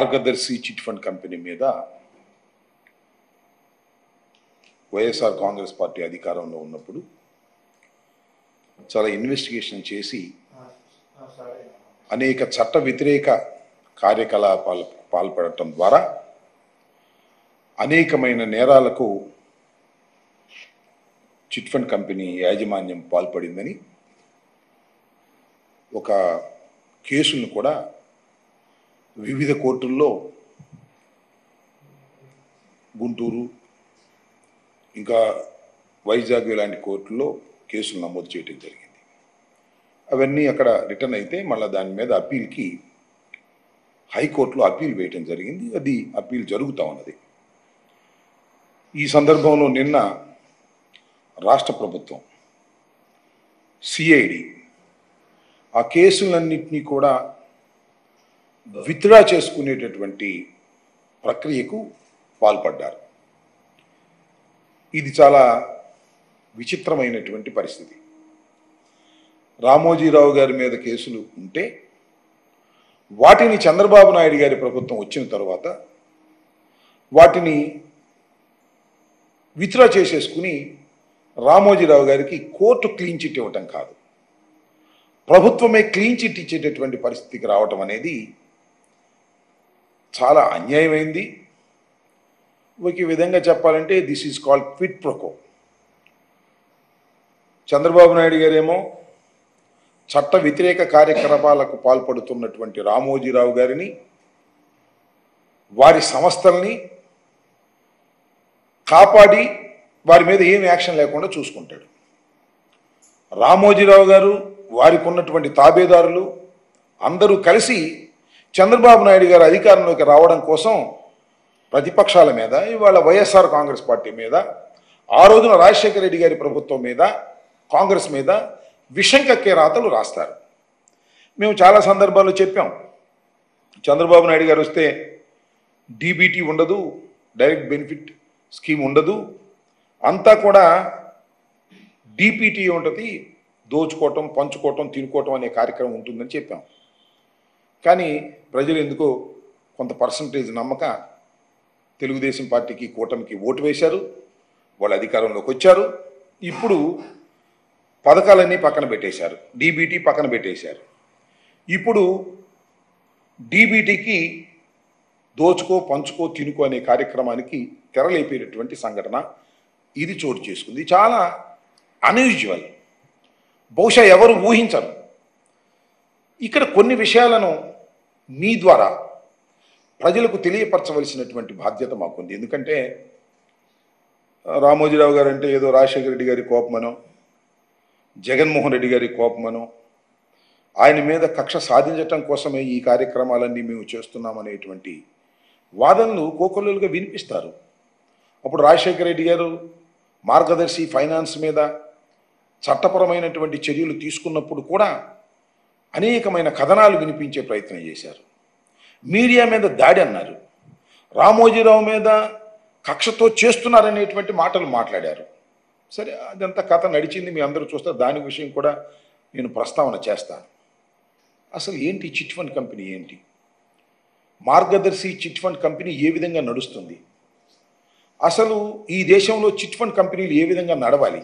మార్గదర్శి chit fund company మీద YSR Congress party అధికారంలో ఉన్నప్పుడు చాలా ఇన్వెస్టిగేషన్ చేసి అనేక చట్ట వ్యతిరేక కార్యకలాపాలకు పాల్పడటం ద్వారా అనేకమైన నేరాలకు చిట్ ఫండ్ కంపెనీ యాజమాన్యం పాల్పడిందని ఒక కేసులను కూడా వివిధ కోర్టుల్లో గుంటూరు ఇంకా వైజాగ్ ఇలాంటి కోర్టుల్లో కేసులు నమోదు చేయడం జరిగింది. అవన్నీ అక్కడ రిటర్న్ అయితే మళ్ళీ దాని మీద అప్పీల్కి హైకోర్టులో అప్పీల్ వేయటం జరిగింది. అది అప్పీల్ జరుగుతూ ఉన్నది. ఈ సందర్భంలో నిన్న రాష్ట్ర ప్రభుత్వం సిఐడి ఆ కేసులన్నింటినీ కూడా విత్డ్రా చేసుకునేటటువంటి ప్రక్రియకు పాల్పడ్డారు. ఇది చాలా విచిత్రమైనటువంటి పరిస్థితి. రామోజీరావు గారి మీద కేసులు ఉంటే వాటిని చంద్రబాబు నాయుడు గారి ప్రభుత్వం వచ్చిన తర్వాత వాటిని విత్డ్రా చేసేసుకుని రామోజీరావు గారికి కోర్టు క్లీన్ చిట్ ఇవ్వటం కాదు, ప్రభుత్వమే క్లీన్ చిట్ ఇచ్చేటటువంటి పరిస్థితికి రావటం అనేది చాలా అన్యాయమైంది. ఒక విధంగా చెప్పాలంటే this is called quid pro quo. Chandrababu Naidu గారేమో చట్ట వ్యతిరేక కార్యకలాపాలకు పాల్పడుతున్నటువంటి రామోజీరావు గారిని, వారి సంస్థల్ని కాపాడి వారి మీద ఏం యాక్షన్ లేకుండా చూసుకుంటాడు. రామోజీరావు గారు, వారికి ఉన్నటువంటి తాబేదారులు అందరూ కలిసి చంద్రబాబు నాయుడు గారు అధికారంలోకి రావడం కోసం ప్రతిపక్షాల మీద, ఇవాళ వైఎస్ఆర్ కాంగ్రెస్ పార్టీ మీద, ఆ రోజున రాజశేఖర రెడ్డి గారి ప్రభుత్వం మీద, కాంగ్రెస్ మీద విషం కక్కే రాతలు రాస్తారు. మేము చాలా సందర్భాల్లో చెప్పాం, చంద్రబాబు నాయుడు గారు వస్తే డీబీటీ ఉండదు, డైరెక్ట్ బెనిఫిట్ స్కీమ్ ఉండదు, అంతా కూడా డీపీటీ ఉంటుంది, దోచుకోవటం, పంచుకోవటం, తినుకోవటం అనే కార్యక్రమం ఉంటుందని చెప్పాం. కానీ ప్రజలు ఎందుకో కొంత పర్సంటేజ్ నమ్మక తెలుగుదేశం పార్టీకి, కూటమికి ఓటు వేశారు. వాళ్ళు అధికారంలోకి వచ్చారు. ఇప్పుడు పథకాలన్నీ పక్కన పెట్టేశారు, డీబీటీ పక్కన పెట్టేశారు. ఇప్పుడు డీబీటీకి దోచుకో, పంచుకో, తినుకో అనే కార్యక్రమానికి తెరలేపేటటువంటి సంఘటన ఇది చోటు చేసుకుంది. చాలా అన్యూజువల్, బహుశా ఎవరు ఊహించరు. ఇక్కడ కొన్ని విషయాలను మీ ద్వారా ప్రజలకు తెలియపరచవలసినటువంటి బాధ్యత మాకుంది. ఎందుకంటే రామోజీరావు గారు అంటే ఏదో రాజశేఖర రెడ్డి గారి కోపమనో, జగన్మోహన్ రెడ్డి గారి కోపమనో, ఆయన మీద కక్ష సాధించటం కోసమే ఈ కార్యక్రమాలన్నీ మేము చేస్తున్నామనేటువంటి వాదనలు కోకొల్లులుగా వినిపిస్తారు. అప్పుడు రాజశేఖర రెడ్డి గారు మార్గదర్శి ఫైనాన్స్ మీద చట్టపరమైనటువంటి చర్యలు తీసుకున్నప్పుడు కూడా అనేకమైన కథనాలు వినిపించే ప్రయత్నం చేశారు. మీడియా మీద దాడి అన్నారు, రామోజీరావు మీద కక్షతో చేస్తున్నారనేటువంటి మాటలు మాట్లాడారు. సరే, అదంతా కథ నడిచింది, మీ అందరూ చూస్తారు. దాని విషయం కూడా నేను ప్రస్తావన చేస్తాను. అసలు ఏంటి చిట్ ఫండ్ కంపెనీ ఏంటి? మార్గదర్శి చిట్ ఫండ్ కంపెనీ ఏ విధంగా నడుస్తుంది? అసలు ఈ దేశంలో చిట్ ఫండ్ కంపెనీలు ఏ విధంగా నడవాలి?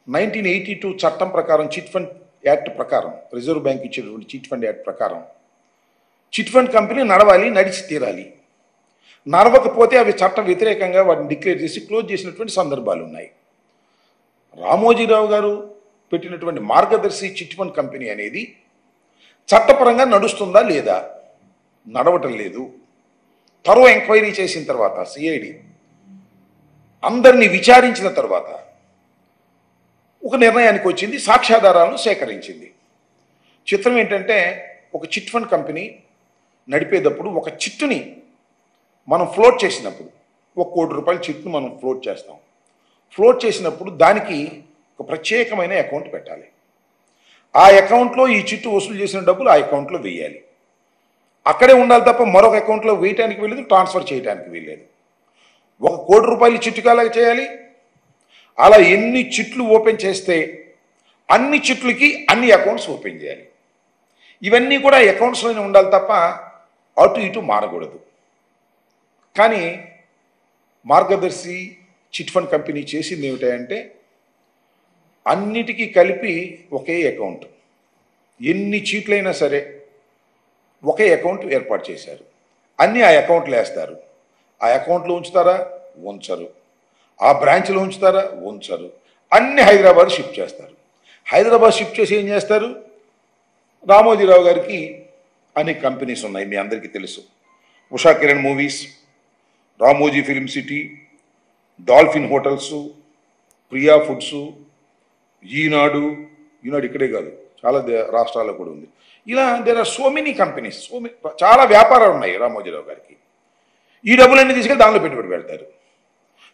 1982 చట్టం ప్రకారం, చిట్ ఫండ్ యాక్ట్ ప్రకారం, రిజర్వ్ బ్యాంక్ ఇచ్చేటువంటి చిట్ ఫండ్ యాక్ట్ ప్రకారం చిట్ ఫండ్ కంపెనీ నడవాలి, నడిచి తీరాలి. నడవకపోతే అవి చట్ట వ్యతిరేకంగా వాటిని డిక్లేర్ చేసి క్లోజ్ చేసినటువంటి సందర్భాలు ఉన్నాయి. రామోజీరావు గారు పెట్టినటువంటి మార్గదర్శి చిట్ ఫండ్ కంపెనీ అనేది చట్టపరంగా నడుస్తుందా లేదా? నడవటం లేదు. థరో ఎంక్వైరీ చేసిన తర్వాత సిఐడి అందరినీ విచారించిన తర్వాత ఒక నిర్ణయానికి వచ్చింది, సాక్ష్యాధారాలను సేకరించింది. చిత్రం ఏంటంటే, ఒక చిట్ ఫండ్ కంపెనీ నడిపేటప్పుడు ఒక చిట్టుని మనం ఫ్లోట్ చేసినప్పుడు, ₹1 కోటి చిట్టును మనం ఫ్లోట్ చేస్తాం. ఫ్లోట్ చేసినప్పుడు దానికి ఒక ప్రత్యేకమైన అకౌంట్ పెట్టాలి. ఆ అకౌంట్లో ఈ చిట్టు వసూలు చేసిన డబ్బులు ఆ అకౌంట్లో వేయాలి. అక్కడే ఉండాలి తప్ప మరొక అకౌంట్లో వేయటానికి వెళ్ళలేదు, ట్రాన్స్ఫర్ చేయడానికి వెళ్ళలేదు. ₹1 కోటి చిట్టుకాలాగా చేయాలి. అలా ఎన్ని చిట్లు ఓపెన్ చేస్తే అన్ని చిట్లకి అన్ని అకౌంట్స్ ఓపెన్ చేయాలి. ఇవన్నీ కూడా అకౌంట్స్లోనే ఉండాలి తప్ప అటు ఇటు మారకూడదు. కానీ మార్గదర్శి చిట్ ఫండ్ కంపెనీ చేసింది ఏమిటంటే అన్నిటికీ కలిపి ఒకే అకౌంట్, ఎన్ని చీట్లైనా సరే ఒకే అకౌంట్ ఏర్పాటు చేశారు. అన్నీ ఆ అకౌంట్లో వేస్తారు. ఆ అకౌంట్లో ఉంచుతారా? ఉంచరు. ఆ బ్రాంచ్లో ఉంచుతారా? ఉంచరు. అన్ని హైదరాబాద్ షిఫ్ట్ చేస్తారు. హైదరాబాద్ షిఫ్ట్ చేసి ఏం చేస్తారు? రామోజీరావు గారికి అనేక కంపెనీస్ ఉన్నాయి, మీ అందరికీ తెలుసు. Usha Kiran movies, Ramoji film city, dolphin hotels, Priya foods, Eenadu ఇక్కడే కాదు, చాలా రాష్ట్రాల్లో కూడా ఉంది. ఇలా there are so many companies, చాలా వ్యాపారాలు ఉన్నాయి రామోజీరావు గారికి. ఈ డబ్బులన్నీ తీసుకెళ్ళి దానిలో పెట్టుబడి పెడతారు,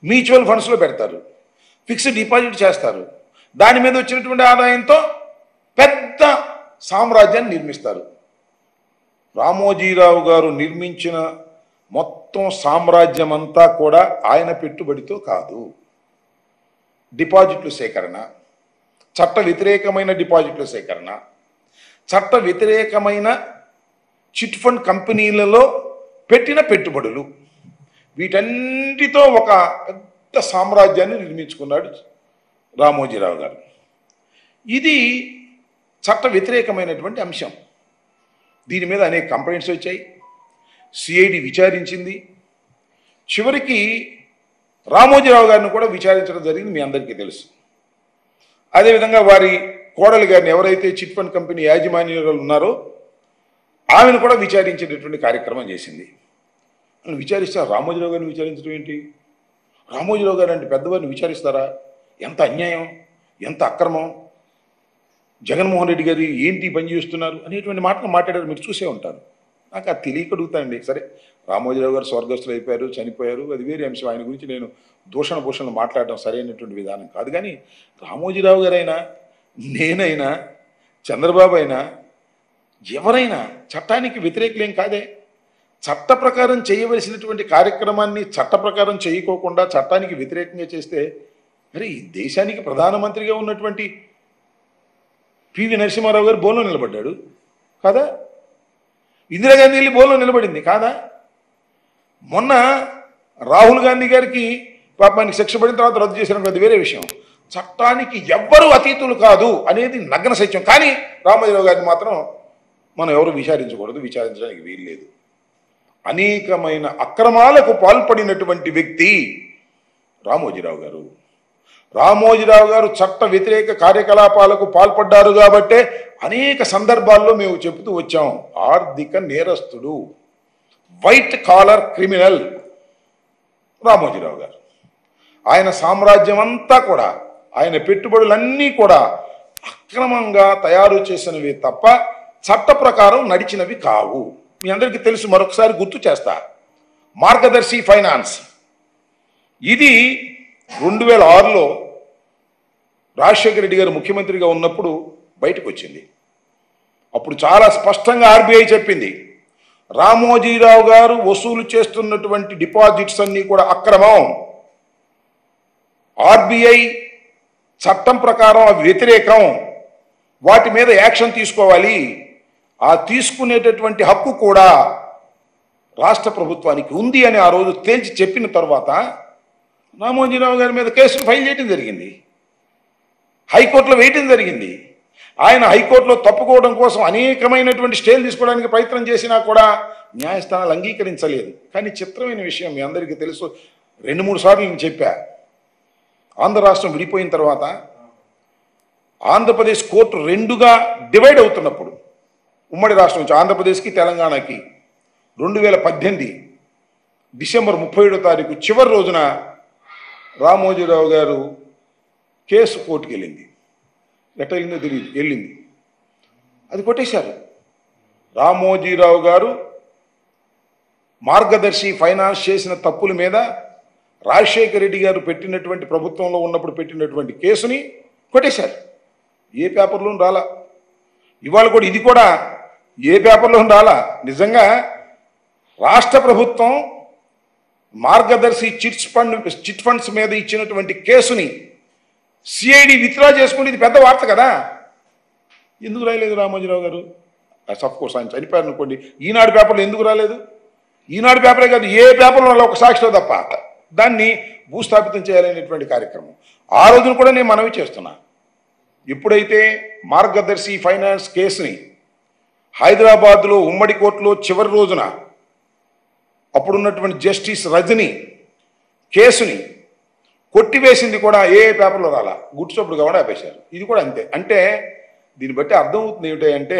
మ్యూచువల్ ఫండ్స్లో పెడతారు, ఫిక్స్డ్ డిపాజిట్ చేస్తారు. దాని మీద వచ్చినటువంటి ఆదాయంతో పెద్ద సామ్రాజ్యాన్ని నిర్మిస్తారు. రామోజీరావు గారు నిర్మించిన మొత్తం సామ్రాజ్యం అంతా కూడా ఆయన పెట్టుబడితో కాదు. డిపాజిట్లు సేకరణ, చట్ట వ్యతిరేకమైన డిపాజిట్ల సేకరణ, చట్ట వ్యతిరేకమైన చిట్ ఫండ్ కంపెనీలలో పెట్టిన పెట్టుబడులు, వీటన్నిటితో ఒక పెద్ద సామ్రాజ్యాన్ని నిర్మించుకున్నాడు రామోజీరావు గారు. ఇది చట్ట వ్యతిరేకమైనటువంటి అంశం. దీని మీద అనేక కంప్లైంట్స్ వచ్చాయి, సిఐడి విచారించింది. చివరికి రామోజీరావు గారిని కూడా విచారించడం జరిగింది, మీ అందరికీ తెలుసు. అదేవిధంగా వారి కోడలి గారిని, ఎవరైతే చిట్ ఫండ్ కంపెనీ యాజమాన్యాలు ఉన్నారో ఆమెను కూడా విచారించేటటువంటి కార్యక్రమం చేసింది. విచారిస్తే రామోజీరావు గారిని విచారించడం ఏంటి? రామోజీరావు గారు అంటే పెద్దవారిని విచారిస్తారా? ఎంత అన్యాయం, ఎంత అక్రమం! జగన్మోహన్ రెడ్డి గారు ఏంటి పని చేస్తున్నారు అనేటువంటి మాటలు మాట్లాడారు, మీరు చూసే ఉంటారు. నాకు అది తెలియక అడుగుతానండి. సరే, రామోజీరావు గారు స్వర్గస్థులు అయిపోయారు, చనిపోయారు, అది వేరే అంశం. ఆయన గురించి నేను భూషణలు మాట్లాడడం సరైనటువంటి విధానం కాదు. కానీ రామోజీరావు గారైనా, నేనైనా, చంద్రబాబు అయినా, ఎవరైనా చట్టానికి వ్యతిరేకులేం కాదే. చట్ట ప్రకారం చేయవలసినటువంటి కార్యక్రమాన్ని చట్ట ప్రకారం చేయకోకుండా చట్టానికి వ్యతిరేకంగా చేస్తే, మరి ఈ దేశానికి ప్రధానమంత్రిగా ఉన్నటువంటి పివి నరసింహారావు గారు బోన్లో నిలబడ్డాడు కాదా? ఇందిరాగాంధీ వెళ్ళి బోన్లో నిలబడింది కాదా? మొన్న రాహుల్ గాంధీ గారికి పాపానికి శిక్ష పడిన తర్వాత రద్దు చేసిన అది వేరే విషయం. చట్టానికి ఎవ్వరూ అతీతులు కాదు అనేది నగ్న సత్యం. కానీ రామోజీరావు గారిని మాత్రం మనం ఎవరు విచారించకూడదు, విచారించడానికి వీల్లేదు. అనేకమైన అక్రమాలకు పాల్పడినటువంటి వ్యక్తి రామోజీరావు గారు. రామోజీరావు గారు చట్ట వ్యతిరేక కార్యకలాపాలకు పాల్పడ్డారు కాబట్టే అనేక సందర్భాల్లో మేము చెబుతూ వచ్చాం, ఆర్థిక నేరస్తుడు, వైట్ కాలర్ క్రిమినల్ రామోజీరావు గారు. ఆయన సామ్రాజ్యం అంతా కూడా, ఆయన పెట్టుబడులన్నీ కూడా అక్రమంగా తయారు చేసినవి తప్ప చట్ట ప్రకారం నడిచినవి కావు. మీ అందరికీ తెలుసు, మరొకసారి గుర్తు చేస్తా. మార్గదర్శి ఫైనాన్స్ ఇది 2006లో రాజశేఖర రెడ్డి గారు ముఖ్యమంత్రిగా ఉన్నప్పుడు బయటకు వచ్చింది. అప్పుడు చాలా స్పష్టంగా ఆర్బీఐ చెప్పింది, రామోజీరావు గారు వసూలు చేస్తున్నటువంటి డిపాజిట్స్ అన్నీ కూడా అక్రమం, ఆర్బీఐ చట్టం ప్రకారం వ్యతిరేకం, వాటి మీద యాక్షన్ తీసుకోవాలి, ఆ తీసుకునేటటువంటి హక్కు కూడా రాష్ట్ర ప్రభుత్వానికి ఉంది అని ఆ రోజు తేల్చి చెప్పిన తర్వాత రామోజీరావు గారి మీద కేసులు ఫైల్ చేయడం జరిగింది, హైకోర్టులో వేయటం జరిగింది. ఆయన హైకోర్టులో తప్పుకోవడం కోసం అనేకమైనటువంటి స్టేలు తీసుకోవడానికి ప్రయత్నం చేసినా కూడా న్యాయస్థానాలు అంగీకరించలేదు. కానీ చిత్రమైన విషయం మీ అందరికీ తెలుసు, 2-3 సార్లు నేను చెప్పా, ఆంధ్ర రాష్ట్రం విడిపోయిన తర్వాత ఆంధ్రప్రదేశ్ కోర్టు 2గా డివైడ్ అవుతున్నప్పుడు, ఉమ్మడి రాష్ట్రం నుంచి ఆంధ్రప్రదేశ్కి తెలంగాణకి 2018 డిసెంబర్ 37వ తారీఖు చివరి రోజున రామోజీరావు గారు కేసు కోర్టుకు వెళ్ళింది. ఎట్లా వెళ్ళిందో తెలియదు, వెళ్ళింది, అది కొట్టేశారు. రామోజీరావు గారు మార్గదర్శి ఫైనాన్స్ చేసిన తప్పుల మీద రాజశేఖర రెడ్డి గారు పెట్టినటువంటి, ప్రభుత్వంలో ఉన్నప్పుడు పెట్టినటువంటి కేసుని కొట్టేశారు. ఏ పేపర్లోనూ రాలా. ఇవాళ కూడా ఇది కూడా ఏ పేపర్లోనూ రాలా. నిజంగా రాష్ట్ర ప్రభుత్వం మార్గదర్శి చిట్ ఫండ్స్ మీద ఇచ్చినటువంటి కేసుని సిఐడి విత్డ్రా చేసుకుంటే ఇది పెద్ద వార్త కదా. ఎందుకు రాయలేదు రామోజీరావు గారు? అఫ్ కోర్స్ ఆయన చనిపోయారు అనుకోండి, ఈనాడు పేపర్లో ఎందుకు రాలేదు? ఈనాడు పేపరే కాదు, ఏ పేపర్లో ఒక సాక్షిలో తప్ప దాన్ని భూస్థాపితం చేయాలనేటువంటి కార్యక్రమం ఆ రోజున కూడా నేను మనవి చేస్తున్నా. ఎప్పుడైతే మార్గదర్శి ఫైనాన్స్ కేసుని హైదరాబాద్లో ఉమ్మడి కోర్టులో చివరి రోజున అప్పుడున్నటువంటి జస్టిస్ రజని కేసుని కొట్టివేసింది కూడా ఏ పేపర్లో రాలా, గుర్తుచప్పుడు కూడా ఆపేశారు. ఇది కూడా అంతే. అంటే దీన్ని బట్టి అర్థమవుతుంది ఏమిటంటే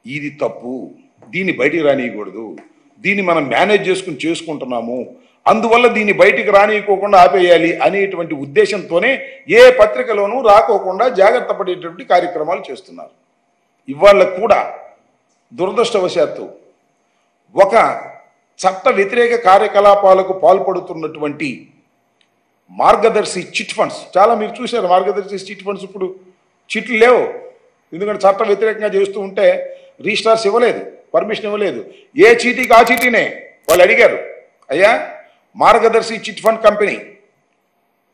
ఇది తప్పు, దీన్ని బయటికి రానియకూడదు, దీన్ని మనం మేనేజ్ చేసుకుంటున్నాము, అందువల్ల దీన్ని బయటికి రానియకోకుండా ఆపేయాలి అనేటువంటి ఉద్దేశంతోనే ఏ పత్రికలోనూ రాకోకుండా జాగ్రత్త పడేటువంటి కార్యక్రమాలు చేస్తున్నారు. ఇవాళ కూడా దురదృష్టవశాత్తు ఒక చట్ట వ్యతిరేక కార్యకలాపాలకు పాల్పడుతున్నటువంటి మార్గదర్శి చిట్ ఫండ్స్, చాలా మీరు చూశారు. మార్గదర్శి చిట్ ఫండ్స్ ఇప్పుడు చిట్లు లేవు, ఎందుకంటే చట్ట వ్యతిరేకంగా చేస్తూ ఉంటే రిజిస్ట్రార్స్ ఇవ్వలేదు, పర్మిషన్ ఇవ్వలేదు. ఏ చీటీకి ఆ చీటీనే వాళ్ళు అడిగారు, అయ్యా మార్గదర్శి chit fund company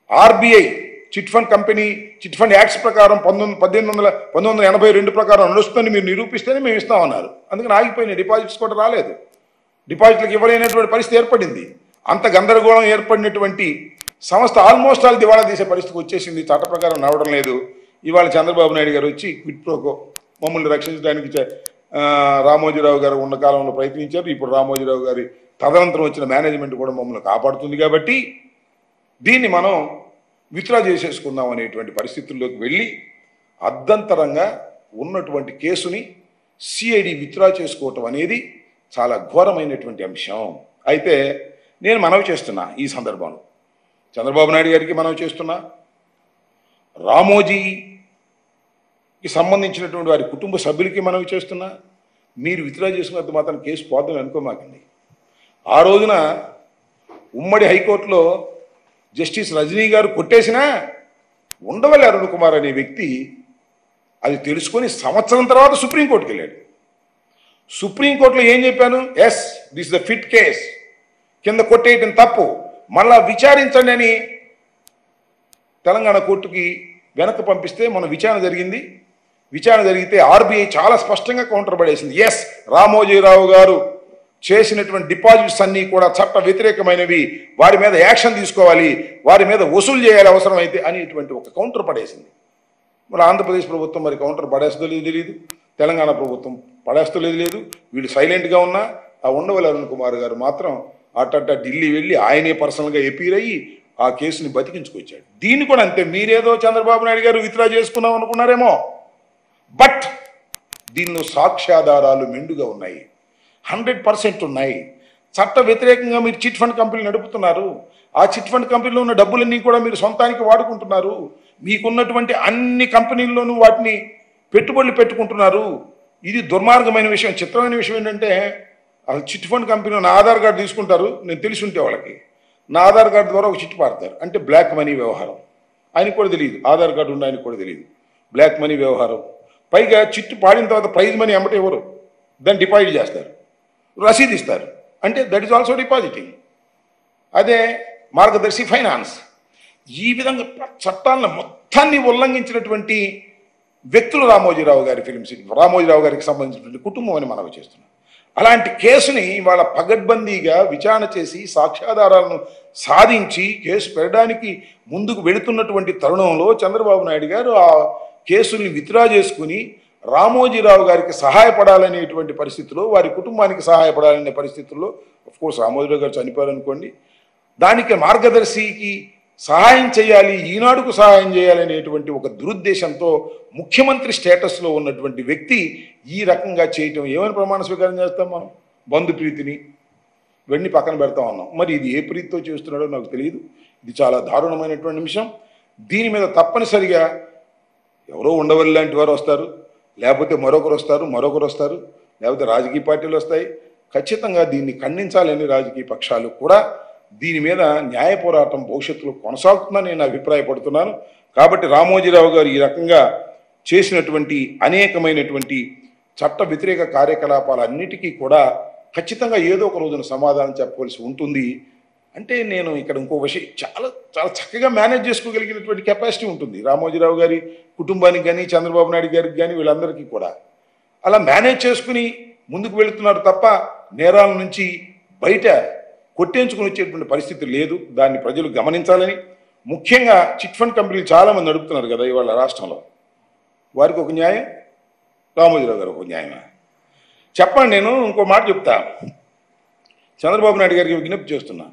RBI chit fund company chit fund acts ప్రకారం 1982 ప్రకారం నడుస్తుందని మీరు నిరూపిస్తేనే మేము ఇస్తామన్నారు. అందుకని ఆగిపోయినాయి, డిపాజిట్స్ కూడా రాలేదు, డిపాజిట్లకు ఇవ్వలేనటువంటి పరిస్థితి ఏర్పడింది. అంత గందరగోళం ఏర్పడినటువంటి సంస్థ ఆల్మోస్ట్ ఆల్ దివాళా తీసే పరిస్థితికి వచ్చేసింది, చట్ట ప్రకారం నడవడం లేదు. ఇవాళ చంద్రబాబు నాయుడు గారు వచ్చి క్విట్ ప్రోకో మమ్మల్ని రక్షించడానికి రామోజీరావు గారు ఉన్న కాలంలో ప్రయత్నించారు. ఇప్పుడు రామోజీరావు గారి తదనంతరం వచ్చిన మేనేజ్మెంట్ కూడా మమ్మల్ని కాపాడుతుంది, కాబట్టి దీన్ని మనం విత్డ్రా చేసేసుకుందాం అనేటువంటి పరిస్థితుల్లోకి వెళ్ళి అర్ధంతరంగా ఉన్నటువంటి కేసుని సిఐడి విత్డ్రా చేసుకోవటం అనేది చాలా ఘోరమైనటువంటి అంశం. అయితే నేను మనవి చేస్తున్నా, ఈ సందర్భంలో చంద్రబాబు నాయుడు గారికి మనవి చేస్తున్నా, రామోజీకి సంబంధించినటువంటి వారి కుటుంబ సభ్యులకి మనవి చేస్తున్నా, మీరు విత్డ్రా చేసుకున్నంత మాత్రం కేసు పోద్దని అనుకోమాకండి. ఆ రోజున ఉమ్మడి హైకోర్టులో జస్టిస్ రజనీ గారు కొట్టేసినా ఉండవల్లి అరుణ్ కుమార్ అనే వ్యక్తి అది తెలుసుకొని సంవత్సరం తర్వాత సుప్రీంకోర్టుకి వెళ్ళాడు. సుప్రీంకోర్టులో ఏం చెప్పాను, yes this the fit case, కింద కొట్టేయటం తప్పు, మళ్ళా విచారించండి అని తెలంగాణ కోర్టుకి వెనక్కి పంపిస్తే మన విచారణ జరిగింది. విచారణ జరిగితే ఆర్బీఐ చాలా స్పష్టంగా కౌంటర్ పడేసింది, ఎస్ రామోజీరావు గారు చేసినటువంటి డిపాజిట్స్ అన్నీ కూడా చట్ట వ్యతిరేకమైనవి, వారి మీద యాక్షన్ తీసుకోవాలి, వారి మీద వసూలు చేయాలి అవసరమైతే అనేటువంటి ఒక కౌంటర్ పడేసింది. మరి ఆంధ్రప్రదేశ్ ప్రభుత్వం మరి కౌంటర్ పడేస్తుందో లేదు తెలియదు, తెలంగాణ ప్రభుత్వం పడేస్తూ లేదు. వీళ్ళు సైలెంట్గా ఉన్నా ఆ ఉండవల్లి అరుణ్ కుమార్ గారు మాత్రం అట్ట ఢిల్లీ వెళ్ళి ఆయనే పర్సనల్గా ఎపీర్ అయ్యి ఆ కేసుని బతికించుకొచ్చాడు. దీన్ని కూడా అంతే, మీరేదో చంద్రబాబు నాయుడు గారు విత్డ్రా చేసుకున్నాం అనుకున్నారేమో, బట్ దీనిలో సాక్ష్యాధారాలు మెండుగా ఉన్నాయి, 100% ఉన్నాయి. చట్ట వ్యతిరేకంగా మీరు చిట్ ఫండ్ కంపెనీలు నడుపుతున్నారు, ఆ చిట్ ఫండ్ కంపెనీలో ఉన్న డబ్బులన్నీ కూడా మీరు సొంతానికి వాడుకుంటున్నారు, మీకున్నటువంటి అన్ని కంపెనీల్లోనూ వాటిని పెట్టుబడులు పెట్టుకుంటున్నారు. ఇది దుర్మార్గమైన విషయం. చిత్రమైన విషయం ఏంటంటే అసలు చిట్ ఫండ్ కంపెనీ నా ఆధార్ కార్డు తీసుకుంటారు, నేను తెలిసి ఉంటే వాళ్ళకి నా ఆధార్ కార్డు ద్వారా ఒక చిట్టు పాడతారు, అంటే బ్లాక్ మనీ వ్యవహారం. ఆయనకు కూడా తెలియదు, ఆధార్ కార్డు ఉన్న ఆయనకు కూడా తెలియదు, బ్లాక్ మనీ వ్యవహారం. పైగా చిట్టు పాడిన తర్వాత ప్రైజ్ మనీ అమ్మటే ఎవరు, దాన్ని డిపాజిట్ చేస్తారు, రసీదు ఇస్తారు, అంటే దట్ ఈస్ ఆల్సో డిపాజిటింగ్. అదే మార్గదర్శి ఫైనాన్స్. ఈ విధంగా చట్టాలను మొత్తాన్ని ఉల్లంఘించినటువంటి వ్యక్తులు రామోజీరావు గారి ఫిలిం సిటీ, రామోజీరావు గారికి సంబంధించినటువంటి కుటుంబం అని మనవి చేస్తున్నాం. అలాంటి కేసుని వాళ్ళ పగడ్బందీగా విచారణ చేసి సాక్ష్యాధారాలను సాధించి కేసు పెట్టడానికి ముందుకు వెళుతున్నటువంటి తరుణంలో చంద్రబాబు నాయుడు గారు ఆ కేసుల్ని విత్డ్రా చేసుకుని రామోజీరావు గారికి సహాయపడాలనేటువంటి పరిస్థితుల్లో, వారి కుటుంబానికి సహాయపడాలనే పరిస్థితుల్లో, కోర్స్ రామోజీరావు గారు చనిపోయారనుకోండి, దానికి మార్గదర్శికి సహాయం చేయాలి, ఈనాడుకు సహాయం చేయాలనేటువంటి ఒక దురుద్దేశంతో ముఖ్యమంత్రి స్టేటస్లో ఉన్నటువంటి వ్యక్తి ఈ రకంగా చేయటం ఏమని ప్రమాణ స్వీకారం చేస్తాం మనం? బంధు ప్రీతిని వెండి పక్కన పెడతా ఉన్నాం. మరి ఇది ఏ ప్రీతితో చేస్తున్నాడో నాకు తెలియదు. ఇది చాలా దారుణమైనటువంటి నిమిషం. దీని మీద తప్పనిసరిగా ఎవరో ఉండవల్లి లాంటి వారు వస్తారు, లేకపోతే మరొకరు వస్తారు, లేకపోతే రాజకీయ పార్టీలు వస్తాయి. ఖచ్చితంగా దీన్ని ఖండించాలని రాజకీయ పక్షాలు కూడా దీని మీద న్యాయ పోరాటం భవిష్యత్తులో కొనసాగుతుందని నేను అభిప్రాయపడుతున్నాను. కాబట్టి రామోజీరావు గారు ఈ రకంగా చేసినటువంటి అనేకమైనటువంటి చట్ట వ్యతిరేక కార్యకలాపాలన్నిటికీ కూడా ఖచ్చితంగా ఏదో ఒక రోజున సమాధానం చెప్పవలసి ఉంటుంది. అంటే నేను ఇక్కడ ఇంకో విషయం, చాలా చాలా చక్కగా మేనేజ్ చేసుకోగలిగినటువంటి కెపాసిటీ ఉంటుంది రామోజీరావు గారి కుటుంబానికి కానీ, చంద్రబాబు నాయుడు గారికి కానీ, వీళ్ళందరికీ కూడా. అలా మేనేజ్ చేసుకుని ముందుకు వెళుతున్నారు తప్ప నేరాల నుంచి బయట కొట్టేంచుకుని వచ్చేటువంటి పరిస్థితి లేదు. దాన్ని ప్రజలు గమనించాలని, ముఖ్యంగా చిట్ ఫండ్ కంపెనీలు చాలామంది నడుపుతున్నారు కదా ఇవాళ రాష్ట్రంలో. వారికి ఒక న్యాయం, రామోజీరావు గారు ఒక న్యాయమా? చెప్పండి. నేను ఇంకో మాట చెప్తా. చంద్రబాబు నాయుడు గారికి విజ్ఞప్తి చేస్తున్నా.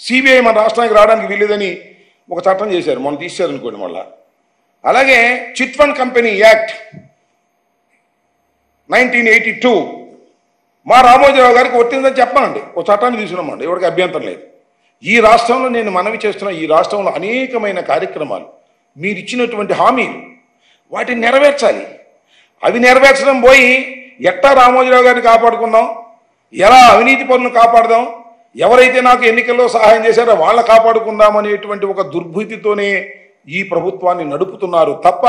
సిబిఐ మన రాష్ట్రానికి రావడానికి వీల్లేదని ఒక చట్టం చేశారు, మనం తీశారు అనుకోండి మళ్ళా. అలాగే చిట్ ఫండ్ కంపెనీ యాక్ట్ 1982 మా రామోజీరావు గారికి వర్తిందని చెప్పానండి. ఒక చట్టాన్ని తీసుకున్నామండి, ఎవరికి అభ్యంతరం లేదు. ఈ రాష్ట్రంలో నేను మనవి చేస్తున్న, ఈ రాష్ట్రంలో అనేకమైన కార్యక్రమాలు, మీరు ఇచ్చినటువంటి హామీలు, వాటిని నెరవేర్చాలి. అవి నెరవేర్చడం పోయి ఎట్టా రామోజీరావు గారిని కాపాడుకుందాం, ఎలా అవినీతి పనులను కాపాడదాం, ఎవరైతే నాకు ఎన్నికల్లో సహాయం చేశారో వాళ్ళ కాపాడుకుందాం అనేటువంటి ఒక దుర్బుద్ధితోనే ఈ ప్రభుత్వాన్ని నడుపుతున్నారు తప్ప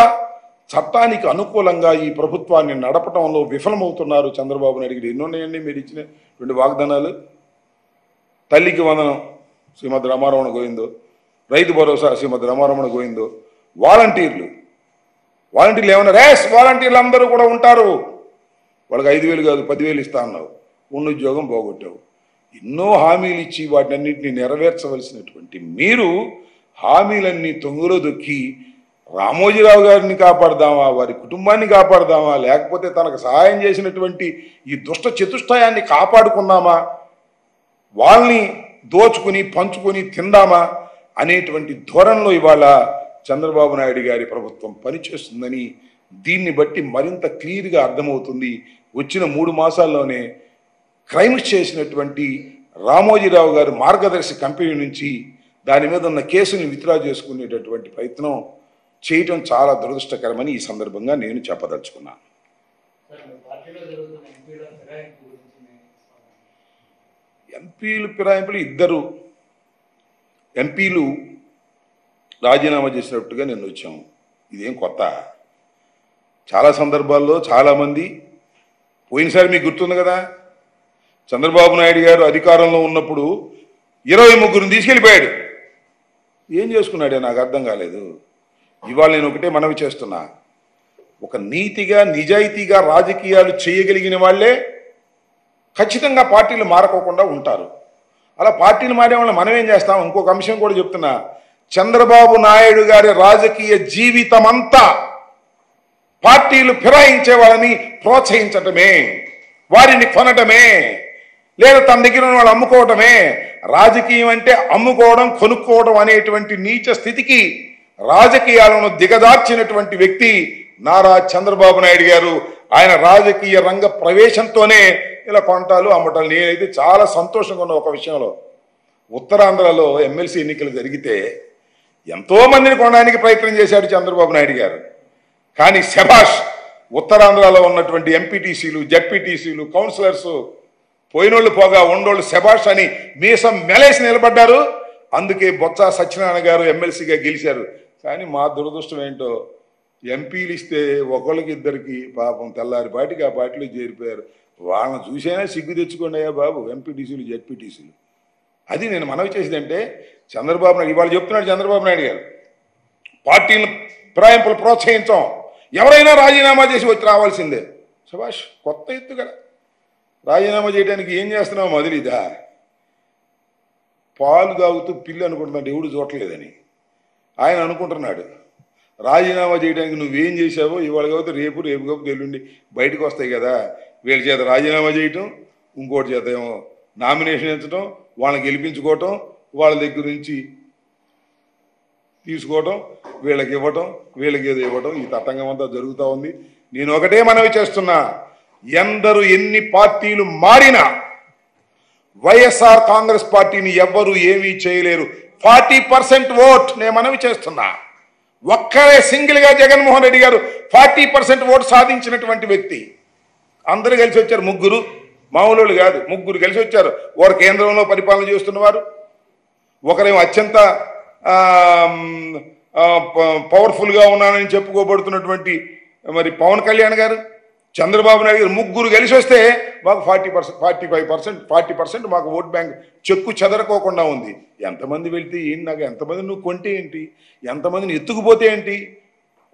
చట్టానికి అనుకూలంగా ఈ ప్రభుత్వాన్ని నడపడంలో విఫలమవుతున్నారు చంద్రబాబు నాయుడు గారు. ఎన్నున్నాయండి మీరు ఇచ్చినటువంటి వాగ్దానాలు? తల్లికి వందనం శ్రీమతి రమారమణ గోవిందో, రైతు భరోసా శ్రీమతి రమారమణ గోవిందో, వాలంటీర్లు ఏమన్నా రేస్ వాలంటీర్లు అందరూ కూడా ఉంటారు, వాళ్ళకి 5,000 కాదు 10,000 ఇస్తా అన్నావు, ఉన్న ఉద్యోగం పోగొట్టావు. ఎన్నో హామీలు ఇచ్చి వాటినన్నింటినీ నెరవేర్చవలసినటువంటి మీరు హామీలన్నీ తొంగులో దొక్కి రామోజీరావు గారిని కాపాడదామా, వారి కుటుంబాన్ని కాపాడదామా, లేకపోతే తనకు సహాయం చేసినటువంటి ఈ దుష్ట చతుష్టయాన్ని కాపాడుకుందామా, వాళ్ళని దోచుకుని పంచుకొని తిందామా అనేటువంటి ధోరణిలో ఇవాళ చంద్రబాబు నాయుడు గారి ప్రభుత్వం పనిచేస్తుందని దీన్ని బట్టి మరింత క్లియర్గా అర్థమవుతుంది. వచ్చిన 3 మాసాల్లోనే క్రైమ్స్ చేసినటువంటి రామోజీరావు గారు మార్గదర్శి కంపెనీ నుంచి దాని మీద ఉన్న కేసుని విత్డ్రా చేసుకునేటటువంటి ప్రయత్నం చేయటం చాలా దురదృష్టకరమని ఈ సందర్భంగా నేను చెప్పదలుచుకున్నాను. ఎంపీలు ఫిరాయింపులు 2 ఎంపీలు రాజీనామా చేసినట్టుగా నేను వచ్చాము. ఇదేం కొత్త? చాలా సందర్భాల్లో చాలామంది, పోయినసారి మీకు గుర్తుంది కదా, చంద్రబాబు నాయుడు గారు అధికారంలో ఉన్నప్పుడు 23 తీసుకెళ్ళిపోయాడు. ఏం చేసుకున్నాడే నాకు అర్థం కాలేదు. ఇవాళ నేను ఒకటే మనవి చేస్తున్నా, ఒక నీతిగా నిజాయితీగా రాజకీయాలు చేయగలిగిన వాళ్ళే ఖచ్చితంగా పార్టీలు మారకోకుండా ఉంటారు. అలా పార్టీలు మారే వాళ్ళని మనం ఏం చేస్తాం? ఇంకొక అంశం కూడా చెప్తున్నా, చంద్రబాబు నాయుడు గారి రాజకీయ జీవితం అంతా పార్టీలు ఫిరాయించే వాళ్ళని ప్రోత్సహించటమే, వారిని కొనటమే, లేదా తన దగ్గర ఉన్న వాళ్ళు అమ్ముకోవటమే. రాజకీయం అంటే అమ్ముకోవడం, కొనుక్కోవడం అనేటువంటి నీచ స్థితికి రాజకీయాలను దిగజార్చినటువంటి వ్యక్తి నారా చంద్రబాబు నాయుడు గారు. ఆయన రాజకీయ రంగ ప్రవేశంతోనే ఇలా కొంటాలు అమ్మటాలు. నేనైతే చాలా సంతోషంగా ఉన్న ఒక విషయంలో, ఉత్తరాంధ్రలో ఎమ్మెల్సీ ఎన్నికలు జరిగితే ఎంతో మందిని కొనడానికి ప్రయత్నం చేశాడు చంద్రబాబు నాయుడు గారు. కానీ శభాష్, ఉత్తరాంధ్రలో ఉన్నటువంటి ఎంపీటీసీలు, జడ్పీటీసీలు, కౌన్సిలర్స్ పోయినోళ్ళు పోగా ఉండోళ్ళు శభాష్ అని మీసం మెలేసి నిలబడ్డారు. అందుకే బొత్స సత్యనారాయణ గారు ఎమ్మెల్సీగా గెలిచారు. కానీ మా దురదృష్టం ఏంటో, ఎంపీలు ఇస్తే ఒకళ్ళకి 2కి పాపం తెల్లారిపాటికి ఆ పార్టీలో చేరిపోయారు. వాళ్ళని చూసైనా సిగ్గు తెచ్చుకోండి అయ్యా బాబు, ఎంపీటీసీలు జడ్పీటీసీలు. అది నేను మనవి చేసేదంటే, చంద్రబాబు నాయుడు ఇవాళ చెప్తున్నాడు చంద్రబాబు నాయుడు గారు, పార్టీలను ఫిరాయింపులు ప్రోత్సహించాం, ఎవరైనా రాజీనామా చేసి వచ్చి రావాల్సిందే. సుభాష్, కొత్త ఎత్తు కదా. రాజీనామా చేయడానికి ఏం చేస్తున్నావు మొదలిదా? పాలు తాగుతూ పిల్లి అనుకుంటున్నాడు, ఎవడు చూడలేదని ఆయన అనుకుంటున్నాడు. రాజీనామా చేయడానికి నువ్వేం చేశావో ఇవాళ కాకపోతే రేపు కాకపోతే ఎల్లుండి బయటకు వస్తాయి కదా. వీళ్ళ చేత రాజీనామా చేయటం, ఇంకోటి చేత ఏమో నామినేషన్ ఇచ్చటం, వాళ్ళని గెలిపించుకోవటం, వాళ్ళ దగ్గర నుంచి తీసుకోవటం, వీళ్ళకి ఇవ్వటం, వీళ్ళకి ఏదో ఇవ్వటం, ఈ తతంగం అంతా జరుగుతూ ఉంది. నేను ఒకటే మనవి చేస్తున్నా, ఎందరు ఎన్ని పార్టీలు మారినా వైఎస్ఆర్ కాంగ్రెస్ పార్టీని ఎవ్వరూ ఏమీ చేయలేరు. 40% ఓట్ నేను మనవి చేస్తున్నా. ఒక్కరే సింగిల్గా జగన్మోహన్ రెడ్డి గారు 40% ఓటు సాధించినటువంటి వ్యక్తి. అందరూ కలిసి వచ్చారు, 3 మామూలు కాదు, 3 కలిసి వచ్చారు. వారు కేంద్రంలో పరిపాలన చేస్తున్నవారు, ఒకరేమో అత్యంత పవర్ఫుల్గా ఉన్నానని చెప్పుకోబడుతున్నటువంటి మరి పవన్ కళ్యాణ్ గారు, చంద్రబాబు నాయుడు గారు, 3 కలిసి వస్తే మాకు 40% 40% మాకు ఓట్ బ్యాంక్ చెక్కు చెదరకోకుండా ఉంది. ఎంతమంది వెళ్తే ఏంటి, నాకు ఎంతమంది నువ్వు కొంటే ఏంటి, ఎంతమందిని ఎత్తుకుపోతే ఏంటి?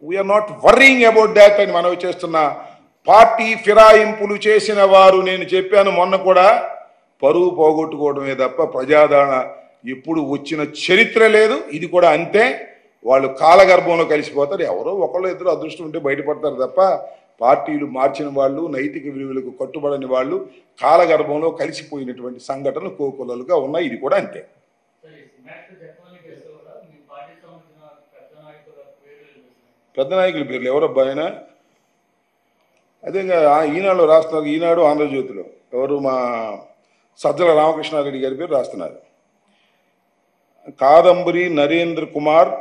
We are not worrying about that అని మనవి చేస్తున్న పార్టీ ఫిరాయింపులు చేసిన వారు, నేను చెప్పాను మొన్న కూడా, పరువు పోగొట్టుకోవడమే తప్ప ప్రజాదరణ ఎప్పుడు వచ్చిన చరిత్ర లేదు. ఇది కూడా అంతే. వాళ్ళు కాలగర్భంలో కలిసిపోతారు. ఎవరో ఒకళ్ళు ఇద్దరు అదృష్టం ఉంటే బయటపడతారు తప్ప పార్టీలు మార్చిన వాళ్ళు, నైతిక విలువలకు కట్టుబడని వాళ్ళు కాలగర్భంలో కలిసిపోయినటువంటి సంఘటనలు కోకొల్లలుగా ఉన్నాయి. ఇది కూడా అంతే. పెద్ద నాయకుల పేర్లు ఎవరబ్బా ఆయన? అదే ఈనాడులో రాస్తున్నారు. ఈనాడు, ఆంధ్రజ్యోతిలో ఎవరు? మా సజ్జల రామకృష్ణారెడ్డి గారి పేరు రాస్తున్నారు. కాదంబరి నరేంద్ర కుమార్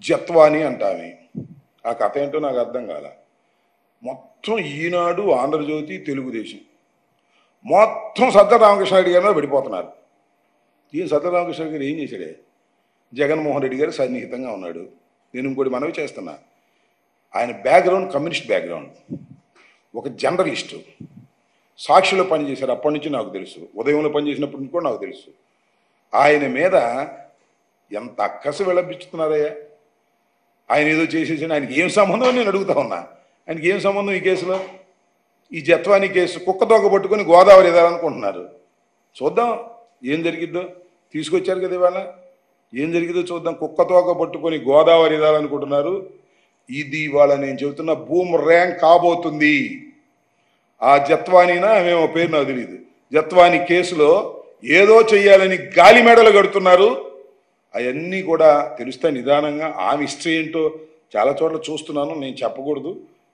జత్వాని అంటామే. ఆ కథ ఏంటో నాకు అర్థం కాల. మొత్తం ఈనాడు, ఆంధ్రజ్యోతి, తెలుగుదేశం మొత్తం సజ్జల రామకృష్ణారెడ్డి గారి మీద పడిపోతున్నారు. ఈయన సజ్జల రామకృష్ణారెడ్డి గారు ఏం చేశాడే? జగన్మోహన్ రెడ్డి గారు సన్నిహితంగా ఉన్నాడు. నేను ఇంకోటి మనవి చేస్తున్నా, ఆయన బ్యాక్గ్రౌండ్ కమ్యూనిస్ట్ బ్యాక్గ్రౌండ్, ఒక జర్నలిస్టు, సాక్షిలో పనిచేశారు. అప్పటి నుంచి నాకు తెలుసు, ఉదయంలో పనిచేసినప్పటి నుంచి కూడా నాకు తెలుసు. ఆయన మీద ఎంత అక్కసు విలపించుతున్నారయ్యా. ఆయన ఏదో చేసేసి ఆయనకి ఏం సంబంధం అని నేను అడుగుతా ఉన్నా. ఆయనకి ఏం సంబంధం ఈ కేసులో? ఈ జత్వాని కేసు కుక్కతోక పట్టుకొని గోదావరి ఎదాలనుకుంటున్నారు. చూద్దాం ఏం జరిగిద్దో. తీసుకొచ్చారు కదా ఇవాళ, ఏం జరిగిద్దో చూద్దాం. కుక్కతోక పట్టుకొని గోదావరి ఎదాలనుకుంటున్నారు. ఇది ఇవాళ నేను చెబుతున్న బూమ్ ర్యాంక్ కాబోతుంది. ఆ జత్వానీనా మేము పేరు నాకు తెలియదు, జత్వాని కేసులో ఏదో చెయ్యాలని గాలి మెడలు కడుతున్నారు. అవన్నీ కూడా తెలుస్తాయి నిదానంగా. ఆమె హిస్టరీ ఏంటో చాలా చోట్ల చూస్తున్నాను, నేను చెప్పకూడదు.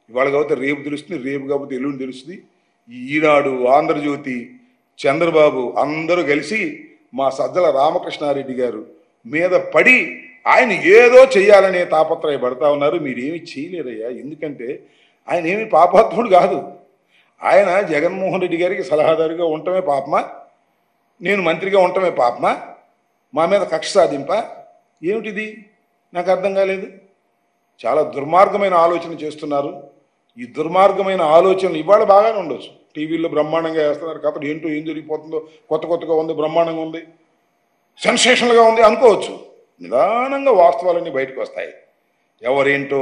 ఇవాళ కాకపోతే రేపు తెలుస్తుంది, రేపు కాకపోతే ఎల్లుండి తెలుస్తుంది. ఈనాడు, ఆంధ్రజ్యోతి, చంద్రబాబు అందరూ కలిసి మా సజ్జల రామకృష్ణారెడ్డి గారు మీద పడి ఆయన ఏదో చెయ్యాలనే తాపత్రయపడతా ఉన్నారు. మీరేమి చేయలేరయ్యా. ఎందుకంటే ఆయన ఏమి పాపాత్ముడు కాదు. ఆయన జగన్మోహన్ రెడ్డి గారికి సలహాదారుగా ఉండటమే పాపమా? నేను మంత్రిగా ఉండటమే పాపమా? మా మీద కక్ష సాధింప ఏమిటిది? నాకు అర్థం కాలేదు. చాలా దుర్మార్గమైన ఆలోచన చేస్తున్నారు. ఈ దుర్మార్గమైన ఆలోచనలు ఇవాళ బాగానే ఉండొచ్చు, టీవీల్లో బ్రహ్మాండంగా వేస్తున్నారు. కథలు ఏంటో, ఏం జరిగిపోతుందో, కొత్తగా ఉంది, బ్రహ్మాండంగా ఉంది, సెన్సేషనల్గా ఉంది అనుకోవచ్చు. నిదానంగా వాస్తవాలన్నీ బయటకు వస్తాయి. ఎవరేంటో,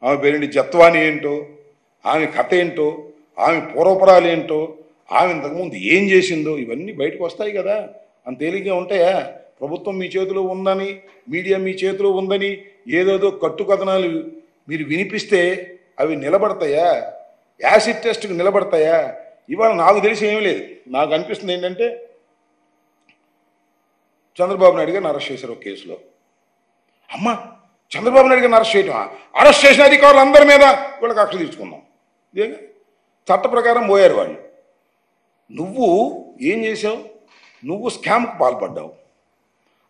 ఆమె పేరేంటి, జత్వాని ఏంటో, ఆమె కథ ఏంటో, ఆమె పూర్వపరాలు ఏంటో, ఆమె ఇంతకుముందు ఏం చేసిందో ఇవన్నీ బయటకు వస్తాయి కదా. అంత తేలిగ్గా ఉంటాయా? ప్రభుత్వం మీ చేతిలో ఉందని, మీడియా మీ చేతిలో ఉందని ఏదేదో కట్టుకథనాలు మీరు వినిపిస్తే అవి నిలబడతాయా? యాసిడ్ టెస్ట్కి నిలబడతాయా? ఇవాళ నాకు తెలిసి ఏమీ లేదు. నాకు అనిపిస్తుంది ఏంటంటే, చంద్రబాబు నాయుడు గారిని అరెస్ట్ చేశారు ఒక కేసులో. అమ్మ, చంద్రబాబు నాయుడు గారిని అరెస్ట్ చేయటం, అరెస్ట్ చేసిన అధికారులు అందరి మీద వీళ్ళకి కక్ష తీర్చుకుందాం. ఇదేగా చట్ట ప్రకారం పోయారు వాళ్ళు. నువ్వు ఏం చేసావు? నువ్వు స్కామ్కు పాల్పడ్డావు.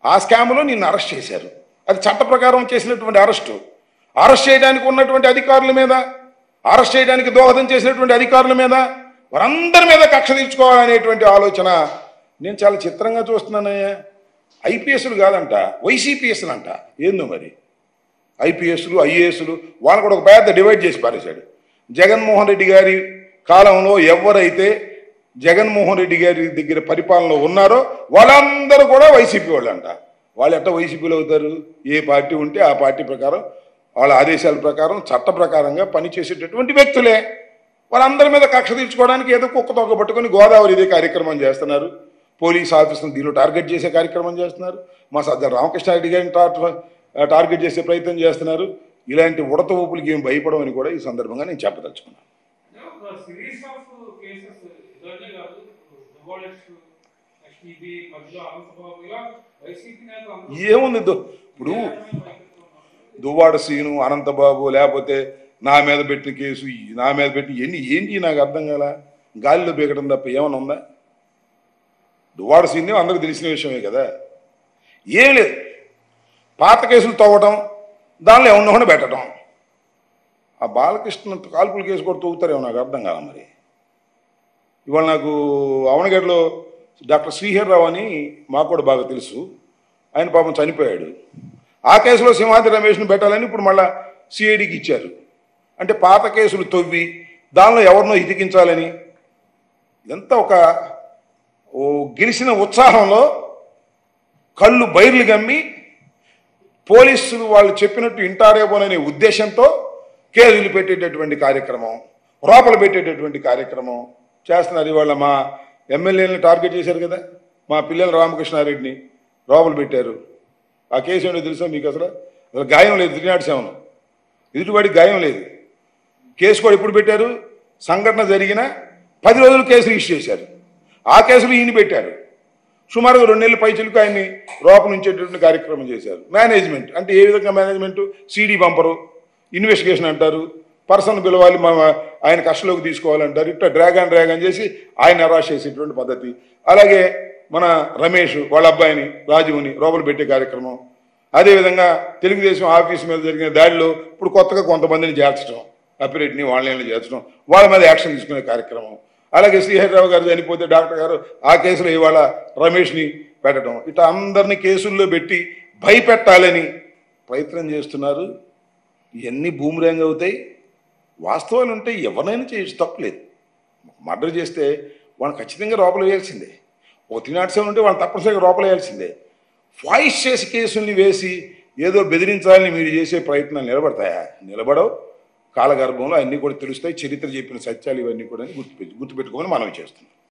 ఆ స్కామ్లో నిన్ను అరెస్ట్ చేశారు. అది చట్ట ప్రకారం చేసినటువంటి అరెస్టు. అరెస్ట్ చేయడానికి ఉన్నటువంటి అధికారుల మీద, అరెస్ట్ చేయడానికి దోహదం చేసినటువంటి అధికారుల మీద, వారందరి మీద కక్ష తీర్చుకోవాలనేటువంటి ఆలోచన నేను చాలా చిత్రంగా చూస్తున్నానయ్యా. ఐపీఎస్లు కాదంట, వైసీపీఎస్లు అంట. ఏందో మరి ఐపీఎస్లు, ఐఏఎస్లు వాళ్ళని కూడా ఒక పెద్ద డివైడ్ చేసి పారేశాడు. జగన్మోహన్ రెడ్డి గారి కాలంలో ఎవరైతే జగన్మోహన్ రెడ్డి గారి దగ్గర పరిపాలనలో ఉన్నారో వాళ్ళందరూ కూడా వైసీపీ వాళ్ళు అంట. వాళ్ళు ఎట్లా వైసీపీలో అవుతారు? ఏ పార్టీ ఉంటే ఆ పార్టీ ప్రకారం, వాళ్ళ ఆదేశాల ప్రకారం, చట్ట ప్రకారంగా పనిచేసేటటువంటి వ్యక్తులే. వాళ్ళందరి మీద కక్ష తీర్చుకోవడానికి ఏదో కుక్కతోక పట్టుకొని గోదావరి ఇదే కార్యక్రమం చేస్తున్నారు. పోలీస్ ఆఫీసును దీనిలో టార్గెట్ చేసే కార్యక్రమం చేస్తున్నారు. మా సజ్జల రామకృష్ణారెడ్డి గారిని టార్గెట్ చేసే ప్రయత్నం చేస్తున్నారు. ఇలాంటి ఉడత ఊపులకి ఏం భయపడమని కూడా ఈ సందర్భంగా నేను చెప్పదలుచుకున్నాను. ఏముంది ఇప్పుడు? దువ్వాడ శ్రీను, అనంతబాబు, లేకపోతే నా మీద పెట్టిన కేసు, నా మీద పెట్టి ఏంటి నాకు అర్థం కాల. గాలిలో బీగడం తప్ప ఏమైనా ఉందా? దువ్వాడ శ్రీను అందరికి తెలిసిన విషయమే కదా. ఏం లేదు, పాత కేసులు తవ్వటం, దానిలో ఏమన్నా పెట్టడం. ఆ బాలకృష్ణ కాల్పుల కేసు కూడా తవ్వుతారేమో నాకు అర్థం కాల. మరి ఇవాళ నాకు అవనగడ్డలో డాక్టర్ శ్రీహర్రావు అని మాకు కూడా బాగా తెలుసు. ఆయన పాపం చనిపోయాడు. ఆ కేసులో సింహాద్రి రమేష్ను పెట్టాలని ఇప్పుడు మళ్ళీ సిఐడికి ఇచ్చారు. అంటే పాత కేసులు తవ్వి దానిలో ఎవరినో ఇతికించాలని. ఇదంతా ఒక గెలిచిన ఉత్సాహంలో కళ్ళు బైర్లు గమ్మి పోలీసులు వాళ్ళు చెప్పినట్టు ఇంటారేమోననే ఉద్దేశంతో కేసులు పెట్టేటటువంటి కార్యక్రమం, రోపలు పెట్టేటటువంటి కార్యక్రమం చేస్తున్నారు. ఇవాళ మా ఎమ్మెల్యేలను టార్గెట్ చేశారు కదా, మా పిల్లల రామకృష్ణారెడ్డిని రోపలు పెట్టారు. ఆ కేసు ఏంటో తెలుసా మీకు? అసలు గాయం లేదు, 307 ఎదుటివాడికి గాయం లేదు. కేసు కూడా ఎప్పుడు పెట్టారు? సంఘటన జరిగిన 10 రోజులు కేసు రిజిస్టర్ చేశారు. ఆ కేసులు ఈయన పెట్టారు. సుమారుగా 2 నెలల పైచిలకు ఆయన్ని రోపనుంచేటటువంటి కార్యక్రమం చేశారు. మేనేజ్మెంట్ అంటే ఏ విధంగా మేనేజ్మెంట్? సీడీ పంపరు, ఇన్వెస్టిగేషన్ అంటారు, పర్సన్ పిలవాలి, ఆయన కస్టడీలోకి తీసుకోవాలంటారు. ఇట్లా డ్రాగ్ అని చేసి ఆయన అరెస్ట్ చేసేటువంటి పద్ధతి. అలాగే మన రమేష్ వాళ్ళ అబ్బాయిని రాజుని రోపలు పెట్టే కార్యక్రమం. అదేవిధంగా తెలుగుదేశం ఆఫీస్ మీద జరిగిన దాడిలో ఇప్పుడు కొత్తగా కొంతమందిని చేర్చడం, అప్పిరెడ్డిని వాళ్ళని చేర్చడం, వాళ్ళ మీద యాక్షన్ తీసుకునే కార్యక్రమం. అలాగే శ్రీహరిరావు గారు చనిపోతే డాక్టర్ గారు ఆ కేసులో ఇవాళ రమేష్ని పెట్టడం. ఇట్లా అందరినీ కేసుల్లో పెట్టి భయపెట్టాలని ప్రయత్నం చేస్తున్నారు. ఇవన్నీ బూమరాంగ్ అవుతాయి. వాస్తవాలు ఉంటే ఎవరైనా చేయొచ్చు, తప్పలేదు. మర్డర్ చేస్తే వాళ్ళని ఖచ్చితంగా లోపల వేయాల్సిందే. 307 ఉంటే వాళ్ళని తప్పనిసరిగా లోపల వేయాల్సిందే. వాయిస్ చేసి కేసుల్ని వేసి ఏదో బెదిరించాలని మీరు చేసే ప్రయత్నాలు నిలబడతాయా? నిలబడవు. కాలగర్భంలో అన్నీ కూడా తెలుస్తాయి. చరిత్ర చెప్పిన సత్యాలు ఇవన్నీ కూడా గుర్తుపెట్టుకోమని మనవి చేస్తున్నాం.